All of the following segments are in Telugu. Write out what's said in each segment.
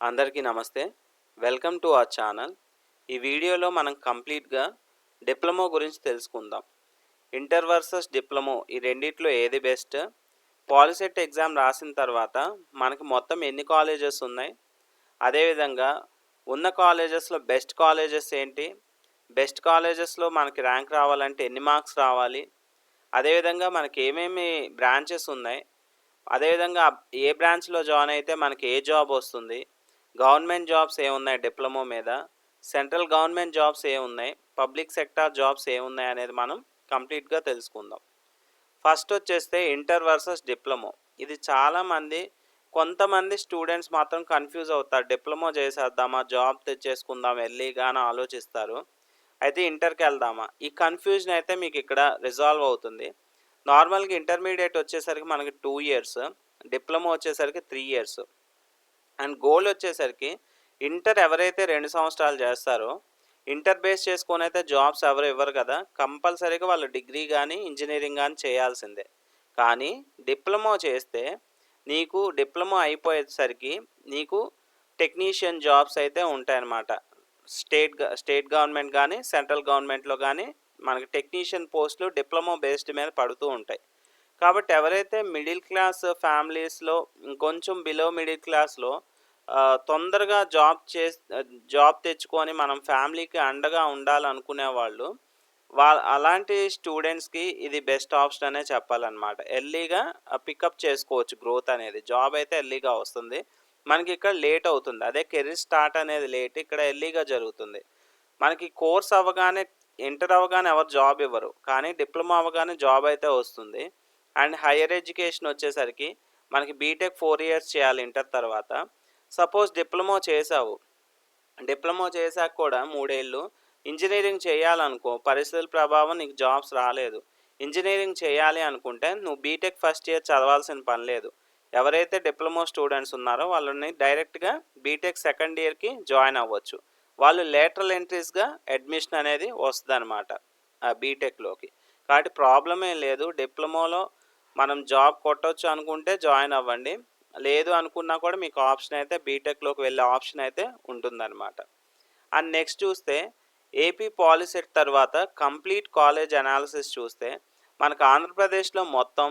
అందరికీ నమస్తే. Welcome to our channel. ఈ వీడియోలో మనం కంప్లీట్‌గా డిప్లొమా గురించి తెలుసుకుందాం. ఇంటర్ వర్సెస్ డిప్లొమా ఈ రెండిట్లో ఏది బెస్ట్? పాలిసెట్ ఎగ్జామ్ రాసిన తర్వాత మనకి మొత్తం ఎన్ని కాలేజెస్ ఉన్నాయి? అదేవిధంగా ఉన్న కాలేజెస్‌లో బెస్ట్ కాలేజెస్ ఏంటి? బెస్ట్ కాలేజెస్‌లో మనకి ర్యాంక్ రావాలంటే ఎన్ని మార్క్స్ రావాలి? అదేవిధంగా మనకి ఏమేమి బ్రాంచెస్ ఉన్నాయి? అదేవిధంగా ఏ బ్రాంచ్‌లో జాయిన్ అయితే మనకి ఏ జాబ్ వస్తుంది? గవర్నమెంట్ జాబ్స్ ఏమున్నాయి డిప్లొమా మీద? సెంట్రల్ గవర్నమెంట్ జాబ్స్ ఏమున్నాయి? పబ్లిక్ సెక్టార్ జాబ్స్ ఏమున్నాయి అనేది మనం కంప్లీట్‌గా తెలుసుకుందాం. ఫస్ట్ వచ్చేస్తే ఇంటర్ వర్సెస్ డిప్లొమా. ఇది చాలామంది కొంతమంది స్టూడెంట్స్ మాత్రం కన్‌ఫ్యూజ్ అవుతారు. డిప్లొమా చేసేద్దామా? జాబ్ తెచ్చేసుకుందాం ఎర్లీగా అని ఆలోచిస్తారు. అయితే ఇంటర్‌కెళ్దామా? ఈ కన్‌ఫ్యూజన్ అయితే మీకు ఇక్కడ రిజాల్వ్ అవుతుంది. నార్మల్‌గా ఇంటర్మీడియేట్ వచ్చేసరికి మనకి 2 ఇయర్స్, డిప్లొమా వచ్చేసరికి 3 ఇయర్స్. అండ్ గోల్ వచ్చేసరికి ఇంటర్ ఎవరైతే 2 సంవత్సరాలు చేస్తారో, ఇంటర్ బేస్ చేసుకొనైతే జాబ్స్ ఎవరు ఇవ్వరు కదా! కంపల్సరీగా వాళ్ళు డిగ్రీ గానీ, ఇంజినీరింగ్ గానీ చేయాల్సిందే. కానీ డిప్లొమా చేస్తే నీకు డిప్లొమా అయిపోయేసరికి నీకు టెక్నీషియన్ జాబ్స్ అయితే ఉంటాయన్నమాట. స్టేట్ గవర్నమెంట్ కానీ, సెంట్రల్ గవర్నమెంట్‌లో కానీ మనకి టెక్నీషియన్ పోస్టులు డిప్లొమా బేస్డ్ మీద పడుతూ ఉంటాయి. కాబట్టి ఎవరైతే మిడిల్ క్లాస్ ఫ్యామిలీస్‌లో ఇంకొంచెం బిలో మిడిల్ క్లాస్‌లో తొందరగా జాబ్ తెచ్చుకొని మనం ఫ్యామిలీకి అండగా ఉండాలనుకునే వాళ్ళు అలాంటి స్టూడెంట్స్‌కి ఇది బెస్ట్ ఆప్షన్ అనే చెప్పాలన్నమాట. ఎర్లీగా పికప్ చేసుకోవచ్చు గ్రోత్ అనేది. జాబ్ అయితే ఎర్లీగా వస్తుంది. మనకి ఇక్కడ లేట్ అవుతుంది. అదే కెరీర్ స్టార్ట్ అనేది లేట్. ఇక్కడ ఎర్లీగా జరుగుతుంది. మనకి కోర్స్ అవ్వగానే ఇంటర్ అవ్వగానే ఎవరు జాబ్ ఇవ్వరు. కానీ డిప్లొమా అవ్వగానే జాబ్ అయితే వస్తుంది. అండ్ హైయర్ ఎడ్యుకేషన్ వచ్చేసరికి మనకి బీటెక్ 4 ఇయర్స్ చేయాలి ఇంటర్ తర్వాత. సపోజ్ డిప్లొమా చేసావు. డిప్లొమా చేశాక కూడా 3 ఏళ్ళు ఇంజినీరింగ్ చేయాలనుకో, పరిస్థితుల ప్రభావం నీకు జాబ్స్ రాలేదు. ఇంజినీరింగ్ చేయాలి అనుకుంటే నువ్వు బీటెక్ ఫస్ట్ ఇయర్ చదవాల్సిన పని లేదు. ఎవరైతే డిప్లొమా స్టూడెంట్స్ ఉన్నారో వాళ్ళని డైరెక్ట్‌గా బీటెక్ సెకండ్ ఇయర్‌కి జాయిన్ అవ్వచ్చు. వాళ్ళు లేటరల్ ఎంట్రీస్‌గా అడ్మిషన్ అనేది వస్తదనమాట బీటెక్‌లోకి. కాబట్టి ప్రాబ్లమ్ ఏం లేదు. డిప్లొమాలో మనం జాబ్ కొట్టొచ్చు అనుకుంటే జాయిన్ అవ్వండి. లేదు అనుకున్నా కూడా మీకు ఆప్షన్ అయితే బీటెక్‌లోకి వెళ్ళే ఆప్షన్ అయితే ఉంటుందన్నమాట. అండ్ నెక్స్ట్ చూస్తే ఏపీ పాలిసెట్ తర్వాత కంప్లీట్ కాలేజ్ అనాలిసిస్ చూస్తే మనకు ఆంధ్రప్రదేశ్లో మొత్తం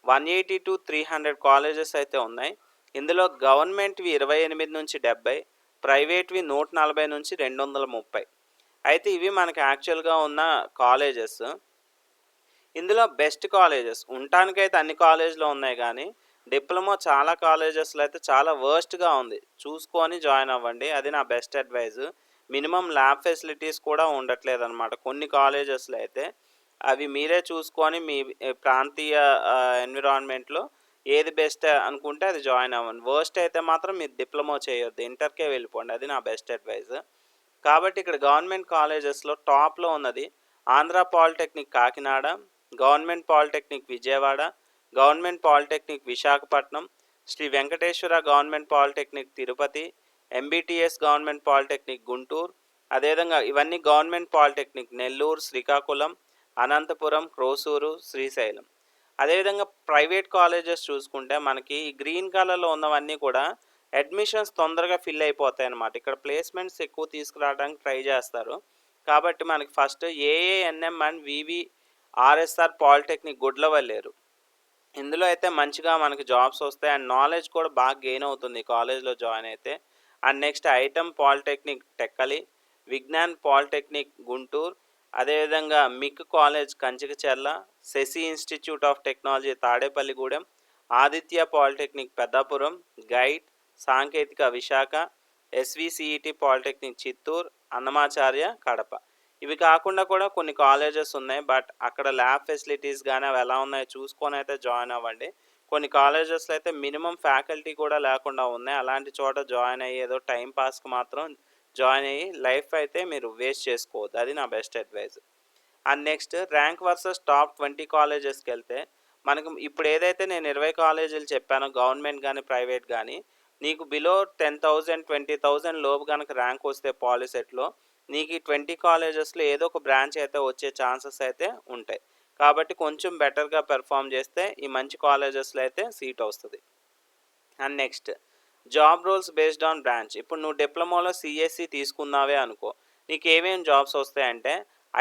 180-300 కాలేజెస్ అయితే ఉన్నాయి. ఇందులో గవర్నమెంట్‌వి 28 నుంచి 70, ప్రైవేట్‌వి 140 నుంచి 230. అయితే ఇవి మనకి యాక్చువల్‌గా ఉన్న కాలేజెస్. ఇందులో బెస్ట్ కాలేజెస్ ఉండటానికైతే అన్ని కాలేజ్‌లో ఉన్నాయి గానీ, డిప్లొమా చాలా కాలేజెస్‌లో అయితే చాలా వర్స్ట్‌గా ఉంది. చూసుకొని జాయిన్ అవ్వండి. అది నా best advice. Minimum lab facilities కూడా ఉండట్లేదనమాట. కొన్ని కాలేజెస్‌లో అయితే అవి మీరే చూసుకొని మీ ప్రాంతీయ ఎన్విరాన్మెంట్‌లో ఏది బెస్ట్ అనుకుంటే అది జాయిన్ అవ్వండి. వర్స్ట్ అయితే మాత్రం మీరు డిప్లొమా చేయొద్దు. ఇంటర్‌కే వెళ్ళిపోండి. అది నా బెస్ట్ అడ్వైస్. కాబట్టి ఇక్కడ గవర్నమెంట్ కాలేజెస్‌లో టాప్‌లో ఉన్నది Andhra polytechnic Kakinada, government polytechnic Vijayawada, government polytechnic Visakhapatnam, Sri Venkateswara government polytechnic Tirupati, MBTS government polytechnic Guntur, అదేవిధంగా ఇవన్నీ గవర్నమెంట్ పాలిటెక్నిక్ నెల్లూరు, శ్రీకాకుళం, అనంతపురం, క్రోసూరు, శ్రీశైలం. అదేవిధంగా ప్రైవేట్ కాలేజెస్ చూసుకుంటే మనకి ఈ గ్రీన్ కలర్‌లో ఉన్నవన్నీ కూడా అడ్మిషన్స్ తొందరగా ఫిల్ అయిపోతాయి అన్నమాట. ఇక్కడ ప్లేస్‌మెంట్స్ ఎక్కువ తీసుకురావడానికి ట్రై చేస్తారు. కాబట్టి మనకి first AANM and RSR polytechnic Gudlavalleru. ఇందులో అయితే మంచిగా మనకి జాబ్స్ వస్తాయి అండ్ నాలెడ్జ్ కూడా బాగా గెయిన్ అవుతుంది కాలేజ్‌లో జాయిన్ అయితే. And next item polytechnic Tekkali, Vignan polytechnic Guntur, అదేవిధంగా MIC college Kanchikacherla, Sasi institute of technology Tadepalligudem, Aditya polytechnic Peddapuram, గైడ్ సాంకేతిక విశాఖ, ఎస్విసిఈటి పాలిటెక్నిక్ చిత్తూరు, అన్నమాచార్య కడప. ఇవి కాకుండా కూడా కొన్ని కాలేజెస్ ఉన్నాయి. బట్ అక్కడ ల్యాబ్ ఫెసిలిటీస్ గానీ అవి ఎలా ఉన్నాయో చూసుకొని అయితే జాయిన్ అవ్వండి. కొన్ని కాలేజెస్‌లో అయితే మినిమమ్ ఫ్యాకల్టీ కూడా లేకుండా ఉన్నాయి. అలాంటి చోట జాయిన్ అయ్యి ఏదో టైమ్ పాస్‌కి మాత్రం జాయిన్ అయ్యి లైఫ్ అయితే మీరు వేస్ట్ చేసుకోవద్దు. అది నా best advice. And next rank versus top 20 కాలేజెస్‌కెళ్తే మనకు ఇప్పుడు ఏదైతే నేను 20 కాలేజీలు చెప్పానో గవర్నమెంట్ గానీ, ప్రైవేట్ గానీ నీకు బిలో 10,000, 20,000 లోపు గనక ర్యాంక్ వస్తే పాలిసెట్‌లో నీకు ఈ 20 కాలేజెస్‌లో ఏదో ఒక బ్రాంచ్ అయితే వచ్చే ఛాన్సెస్ అయితే ఉంటాయి. కాబట్టి కొంచెం బెటర్‌గా పెర్ఫార్మ్ చేస్తే ఈ మంచి కాలేజెస్‌లో అయితే సీట్ వస్తది. And next job roles based on branch. ఇప్పుడు నువ్వు డిప్లొమాలో సీఎస్సి తీసుకున్నావే అనుకో, నీకు ఏమేమి జాబ్స్ వస్తాయంటే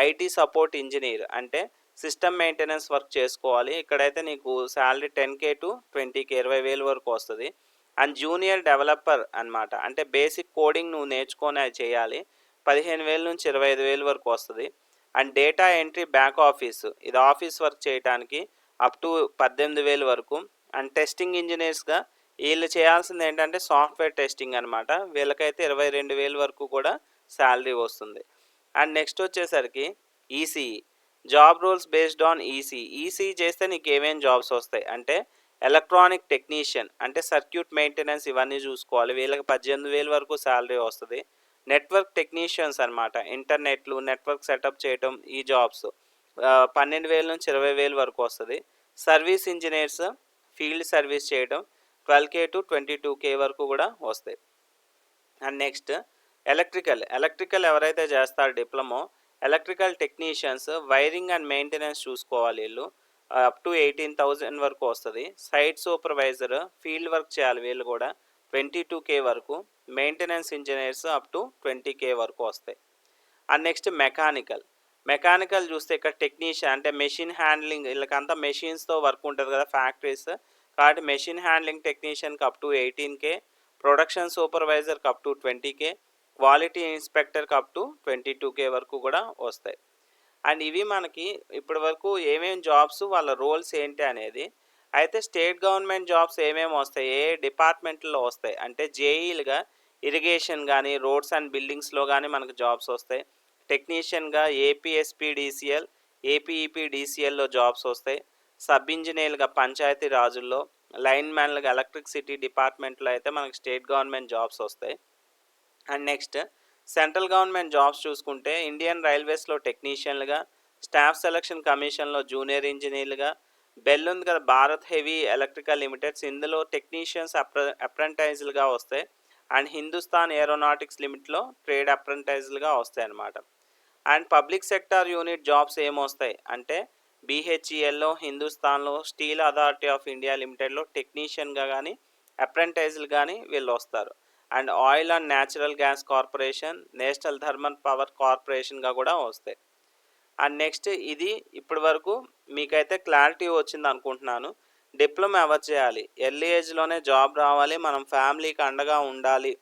ఐటీ సపోర్ట్ ఇంజనీర్ అంటే సిస్టమ్ మెయింటెనెన్స్ వర్క్ చేసుకోవాలి. ఇక్కడైతే నీకు శాలరీ 10K టు 20K 20,000 వరకు వస్తుంది. అండ్ జూనియర్ డెవలపర్ అనమాట, అంటే బేసిక్ కోడింగ్ నువ్వు నేర్చుకొని అది చేయాలి. 15,000 నుంచి 25,000 వరకు వస్తుంది. And data entry back office, ఇది ఆఫీస్ వర్క్ చేయడానికి అప్ టు 18,000 వరకు. అండ్ టెస్టింగ్ ఇంజనీర్స్గా వీళ్ళు చేయాల్సింది ఏంటంటే సాఫ్ట్వేర్ టెస్టింగ్ అనమాట, వీళ్ళకైతే 22,000 వరకు కూడా శాలరీ వస్తుంది. అండ్ నెక్స్ట్ వచ్చేసరికి ECE, job roles based on ECE చేస్తే నీకు ఏమేమి జాబ్స్ వస్తాయి అంటే ఎలక్ట్రానిక్ టెక్నీషియన్ అంటే సర్క్యూట్ మెయింటెనెన్స్ ఇవన్నీ చూసుకోవాలి, వీళ్ళకి 18,000 వరకు శాలరీ వస్తుంది. నెట్వర్క్ టెక్నీషియన్స్ అనమాట, ఇంటర్నెట్లు నెట్వర్క్ సెటప్ చేయటం, ఈ జాబ్స్ 12,000 నుంచి 20,000 వరకు వస్తుంది. సర్వీస్ ఇంజనీర్స్ ఫీల్డ్ సర్వీస్ చేయడం 12K టు 22K వరకు కూడా వస్తాయి. అండ్ నెక్స్ట్ ఎలక్ట్రికల్ ఎవరైతే చేస్తారో diploma, electrical technicians wiring and maintenance చూసుకోవాలి, వీళ్ళు అప్ టు 18,000 వరకు వస్తుంది. సైట్ సూపర్వైజర్ ఫీల్డ్ వర్క్ చేయాలి, వీళ్ళు కూడా 22K వరకు. Maintenance engineers up to 20K వరకు వస్తాయి. అండ్ నెక్స్ట్ మెకానికల్ చూస్తే ఇక్కడ టెక్నీషియన్ అంటే మెషిన్ హ్యాండ్లింగ్, వీళ్ళకంతా మెషిన్స్తో వర్క్ ఉంటుంది కదా ఫ్యాక్టరీస్, కాబట్టి మెషిన్ హ్యాండ్లింగ్ టెక్నీషియన్కి అప్ టు 18K, ప్రొడక్షన్ సూపర్వైజర్కి అప్ టు 20K, క్వాలిటీ ఇన్స్పెక్టర్కి అప్ టు 22K వరకు కూడా వస్తాయి. అండ్ ఇవి మనకి ఇప్పటి వరకు ఏమేమి జాబ్స్, వాళ్ళ రోల్స్ ఏంటి అనేది. అయితే స్టేట్ గవర్నమెంట్ జాబ్స్ ఏమేమి వస్తాయి, ఏ డిపార్ట్మెంట్లో వస్తాయి అంటే జేఈలుగా ఇరిగేషన్ కానీ రోడ్స్ అండ్ బిల్డింగ్స్లో కానీ మనకు జాబ్స్ వస్తాయి. టెక్నీషియన్గా ఏపీఎస్పీడీసీఎల్ ఏపీఈపీడీసీఎల్లో జాబ్స్ వస్తాయి. సబ్ ఇంజనీర్లుగా పంచాయతీ రాజుల్లో, లైన్ మ్యాన్లుగా ఎలక్ట్రిసిటీ డిపార్ట్మెంట్లో అయితే మనకు స్టేట్ గవర్నమెంట్ జాబ్స్ వస్తాయి. And next central government jobs చూసుకుంటే ఇండియన్ రైల్వేస్లో టెక్నీషియన్లుగా, స్టాఫ్ సెలక్షన్ కమిషన్లో జూనియర్ ఇంజనీర్లుగా, బెల్ ఉంది కదా భారత్ హెవీ ఎలక్ట్రికల్ లిమిటెడ్స్, ఇందులో టెక్నీషియన్స్ అప్రెంటైజ్లుగా వస్తాయి. అండ్ హిందుస్థాన్ ఏరోనాటిక్స్ లిమిట్లో ట్రేడ్ అప్రెంటైజ్లుగా వస్తాయి అన్నమాట. And public sector unit jobs ఏమొస్తాయి అంటే బీహెచ్ఈఎల్లో, హిందుస్థాన్లో, స్టీల్ అథారిటీ ఆఫ్ ఇండియా లిమిటెడ్లో టెక్నీషియన్గా కానీ అప్రెంటైజ్లు కానీ వీళ్ళు వస్తారు. And oil and natural gas corporation, national thermal power కార్పొరేషన్గా కూడా వస్తాయి. అండ్ నెక్స్ట్ ఇది ఇప్పటి వరకు మీకైతే క్లారిటీ వచ్చింది అనుకుంటున్నాను. డిప్లొమా ఎవరు చేయాలి, ఎర్లీ ఏజ్లోనే జాబ్ రావాలి, మనం ఫ్యామిలీకి అండగా ఉండాలి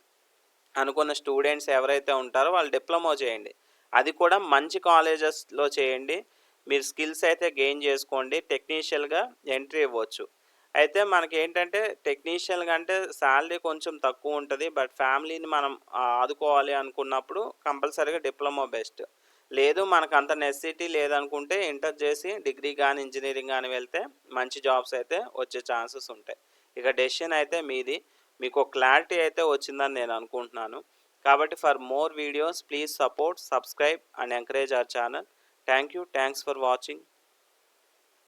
అనుకున్న స్టూడెంట్స్ ఎవరైతే ఉంటారో వాళ్ళు డిప్లొమా చేయండి, అది కూడా మంచి కాలేజెస్లో చేయండి. మీరు స్కిల్స్ అయితే గెయిన్ చేసుకోండి, టెక్నీషియన్గా ఎంట్రీ ఇవ్వచ్చు. అయితే మనకి ఏంటంటే టెక్నీషియన్గా అంటే శాలరీ కొంచెం తక్కువ ఉంటుంది, బట్ ఫ్యామిలీని మనం ఆదుకోవాలి అనుకున్నప్పుడు కంపల్సరీగా డిప్లొమా బెస్ట్. లేదు మనకు అంత నెసెసిటీ లేదనుకుంటే ఇంటర్ చేసి డిగ్రీ కానీ ఇంజనీరింగ్ కానీ వెళ్తే మంచి జాబ్స్ అయితే వచ్చే ఛాన్సెస్ ఉంటాయి. ఇక డెసిషన్ అయితే మీది. మీకు క్లారిటీ అయితే వచ్చిందని నేను అనుకుంటున్నాను. కాబట్టి for more videos please support, subscribe and encourage our channel. Thank you, thanks for watching.